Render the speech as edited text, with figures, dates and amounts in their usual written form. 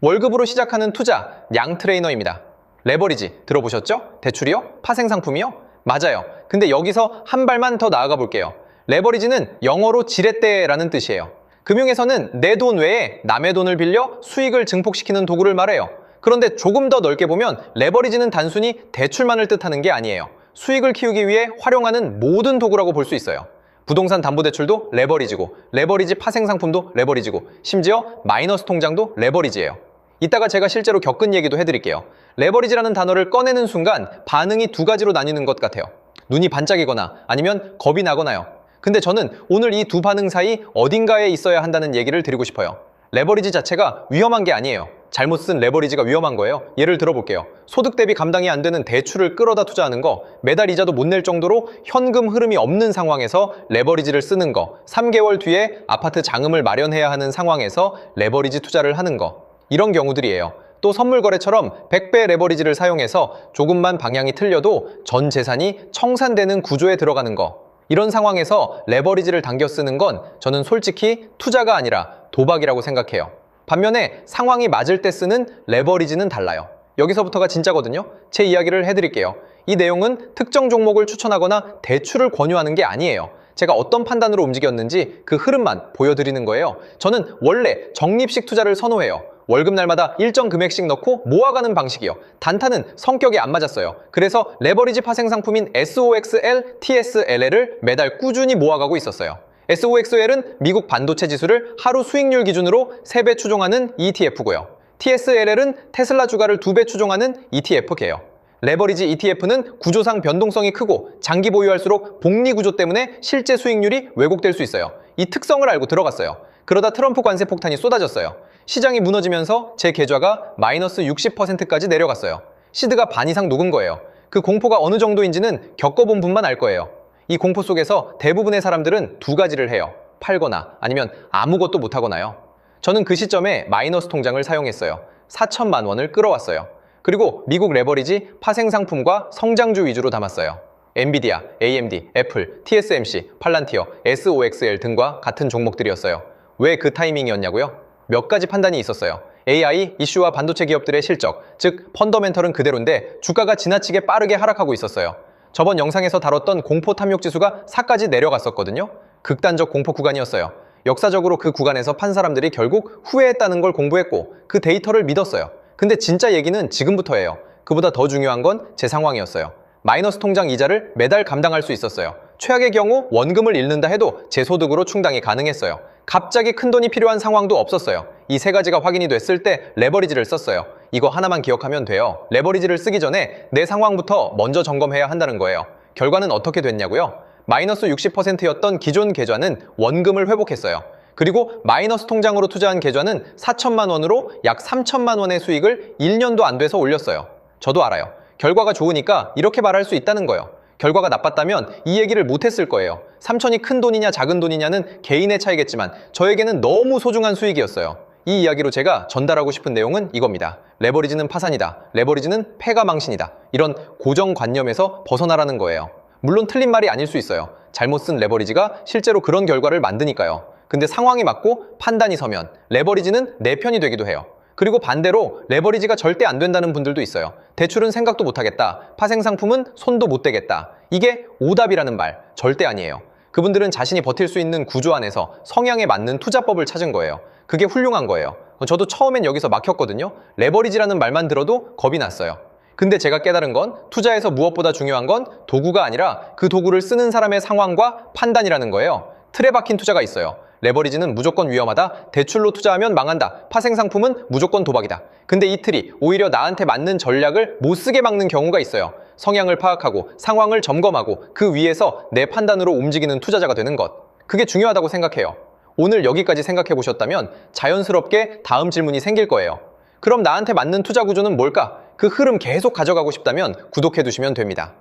월급으로 시작하는 투자, 양 트레이너입니다. 레버리지 들어보셨죠? 대출이요? 파생상품이요? 맞아요. 근데 여기서 한 발만 더 나아가 볼게요. 레버리지는 영어로 지렛대라는 뜻이에요. 금융에서는 내 돈 외에 남의 돈을 빌려 수익을 증폭시키는 도구를 말해요. 그런데 조금 더 넓게 보면 레버리지는 단순히 대출만을 뜻하는 게 아니에요. 수익을 키우기 위해 활용하는 모든 도구라고 볼 수 있어요. 부동산 담보대출도 레버리지고, 레버리지 파생상품도 레버리지고, 심지어 마이너스 통장도 레버리지예요. 이따가 제가 실제로 겪은 얘기도 해드릴게요. 레버리지라는 단어를 꺼내는 순간 반응이 두 가지로 나뉘는 것 같아요. 눈이 반짝이거나 아니면 겁이 나거나요. 근데 저는 오늘 이 두 반응 사이 어딘가에 있어야 한다는 얘기를 드리고 싶어요. 레버리지 자체가 위험한 게 아니에요. 잘못 쓴 레버리지가 위험한 거예요. 예를 들어볼게요. 소득 대비 감당이 안 되는 대출을 끌어다 투자하는 거, 매달 이자도 못 낼 정도로 현금 흐름이 없는 상황에서 레버리지를 쓰는 거, 3개월 뒤에 아파트 장음을 마련해야 하는 상황에서 레버리지 투자를 하는 거, 이런 경우들이에요. 또 선물 거래처럼 100배 레버리지를 사용해서 조금만 방향이 틀려도 전 재산이 청산되는 구조에 들어가는 거, 이런 상황에서 레버리지를 당겨 쓰는 건 저는 솔직히 투자가 아니라 도박이라고 생각해요. 반면에 상황이 맞을 때 쓰는 레버리지는 달라요. 여기서부터가 진짜거든요. 제 이야기를 해드릴게요. 이 내용은 특정 종목을 추천하거나 대출을 권유하는 게 아니에요. 제가 어떤 판단으로 움직였는지 그 흐름만 보여드리는 거예요. 저는 원래 적립식 투자를 선호해요. 월급날마다 일정 금액씩 넣고 모아가는 방식이요. 단타는 성격이 안 맞았어요. 그래서 레버리지 파생 상품인 SOXL, TSLL을 매달 꾸준히 모아가고 있었어요. SOXL은 미국 반도체 지수를 하루 수익률 기준으로 3배 추종하는 ETF고요. TSLL은 테슬라 주가를 2배 추종하는 ETF계요. 레버리지 ETF는 구조상 변동성이 크고 장기 보유할수록 복리 구조 때문에 실제 수익률이 왜곡될 수 있어요. 이 특성을 알고 들어갔어요. 그러다 트럼프 관세 폭탄이 쏟아졌어요. 시장이 무너지면서 제 계좌가 마이너스 60%까지 내려갔어요. 시드가 반 이상 녹은 거예요. 그 공포가 어느 정도인지는 겪어본 분만 알 거예요. 이 공포 속에서 대부분의 사람들은 두 가지를 해요. 팔거나 아니면 아무것도 못하거나요. 저는 그 시점에 마이너스 통장을 사용했어요. 4천만 원을 끌어왔어요. 그리고 미국 레버리지 파생상품과 성장주 위주로 담았어요. 엔비디아, AMD, 애플, TSMC, 팔란티어, SOXL 등과 같은 종목들이었어요. 왜 그 타이밍이었냐고요? 몇 가지 판단이 있었어요. AI, 이슈와 반도체 기업들의 실적, 즉 펀더멘털은 그대로인데 주가가 지나치게 빠르게 하락하고 있었어요. 저번 영상에서 다뤘던 공포 탐욕 지수가 4까지 내려갔었거든요. 극단적 공포 구간이었어요. 역사적으로 그 구간에서 판 사람들이 결국 후회했다는 걸 공부했고 그 데이터를 믿었어요. 근데 진짜 얘기는 지금부터예요. 그보다 더 중요한 건 제 상황이었어요. 마이너스 통장 이자를 매달 감당할 수 있었어요. 최악의 경우 원금을 잃는다 해도 제 소득으로 충당이 가능했어요. 갑자기 큰돈이 필요한 상황도 없었어요. 이 세 가지가 확인이 됐을 때 레버리지를 썼어요. 이거 하나만 기억하면 돼요. 레버리지를 쓰기 전에 내 상황부터 먼저 점검해야 한다는 거예요. 결과는 어떻게 됐냐고요? 마이너스 60%였던 기존 계좌는 원금을 회복했어요. 그리고 마이너스 통장으로 투자한 계좌는 4천만 원으로 약 3천만 원의 수익을 1년도 안 돼서 올렸어요. 저도 알아요. 결과가 좋으니까 이렇게 말할 수 있다는 거예요. 결과가 나빴다면 이 얘기를 못했을 거예요. 3천이 큰 돈이냐 작은 돈이냐는 개인의 차이겠지만 저에게는 너무 소중한 수익이었어요. 이 이야기로 제가 전달하고 싶은 내용은 이겁니다. 레버리지는 파산이다. 레버리지는 패가 망신이다. 이런 고정관념에서 벗어나라는 거예요. 물론 틀린 말이 아닐 수 있어요. 잘못 쓴 레버리지가 실제로 그런 결과를 만드니까요. 근데 상황이 맞고 판단이 서면 레버리지는 내 편이 되기도 해요. 그리고 반대로 레버리지가 절대 안 된다는 분들도 있어요. 대출은 생각도 못하겠다. 파생상품은 손도 못 대겠다. 이게 오답이라는 말 절대 아니에요. 그분들은 자신이 버틸 수 있는 구조 안에서 성향에 맞는 투자법을 찾은 거예요. 그게 훌륭한 거예요. 저도 처음엔 여기서 막혔거든요. 레버리지라는 말만 들어도 겁이 났어요. 근데 제가 깨달은 건 투자에서 무엇보다 중요한 건 도구가 아니라 그 도구를 쓰는 사람의 상황과 판단이라는 거예요. 틀에 박힌 투자가 있어요. 레버리지는 무조건 위험하다, 대출로 투자하면 망한다, 파생상품은 무조건 도박이다. 근데 이 틀이 오히려 나한테 맞는 전략을 못 쓰게 막는 경우가 있어요. 성향을 파악하고 상황을 점검하고 그 위에서 내 판단으로 움직이는 투자자가 되는 것. 그게 중요하다고 생각해요. 오늘 여기까지 생각해 보셨다면 자연스럽게 다음 질문이 생길 거예요. 그럼 나한테 맞는 투자 구조는 뭘까? 그 흐름 계속 가져가고 싶다면 구독해 두시면 됩니다.